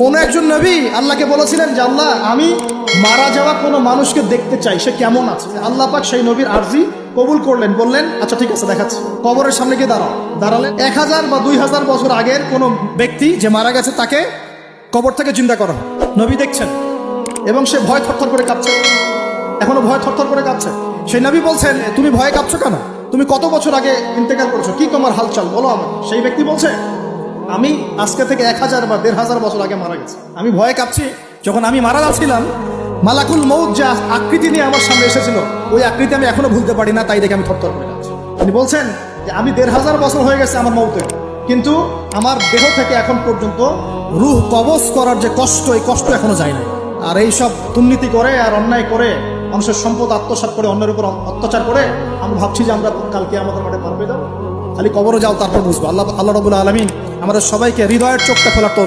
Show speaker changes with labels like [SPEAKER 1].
[SPEAKER 1] কোন একজন নবী আল্লাহকে বলেছিলেন যে আল্লাহ আমি মারা যাওয়া কোনো মানুষকে দেখতে চাই, সে কেমন আছে। আল্লাহ পাক সেই নবীর আরজি কবুল করলেন, বললেন আচ্ছা ঠিক আছে দেখাচ্ছি। কবরের সামনে গিয়ে দাঁড়ালেন। 1000 বা 2000 বছর আগের কোনো ব্যক্তি যে মারা গেছে তাকে কবর থেকে চিন্তা করা। নবী দেখছেন এবং সে ভয় থরথর করে কাঁপছে, এখনো ভয় থরথর করে কাঁপছে। সেই নবী বলছেন তুমি ভয়ে কাঁপছো কেন? তুমি কত বছর আগে ইন্তেকাল করেছো, কি তোমার হালচাল বলো আমার। সেই ব্যক্তি বলছে আমি আজকে থেকে 1000 বা 1500 বছর আগে মারা গেছি। আমি ভয়ে কাঁপছি, যখন আমি মারা যাচ্ছিলাম মালাকুল মউত যা আকৃতি নিয়ে আমার সামনে এসেছিল ওই আকৃতি আমি এখনো ভুলতে পারি না, তাই দেখে আমি থরথর করে কাঁপছি। তিনি বলছেন যে আমি 1500 বছর হয়ে গেছে আমার মউতের, কিন্তু আমার দেহ থেকে এখন পর্যন্ত রূহ কবজ করার যে কষ্ট, এই কষ্ট এখনো যায় না। আর এই সব দুর্নীতি করে আর অন্যায় করে মানুষের সম্পদ আত্মসাৎ করে অন্যের উপর অত্যাচার করে আমরা ভাবছি যে আমরা কালকে আমাদের মাঠে পার পেয়ে যাবো। খালি কবরে যাও তারপর বুঝবো। আল্লাহ রাব্বুল আলামিন আমাদের সবাইকে হৃদয়ের চোখটা খোলার তৌফিক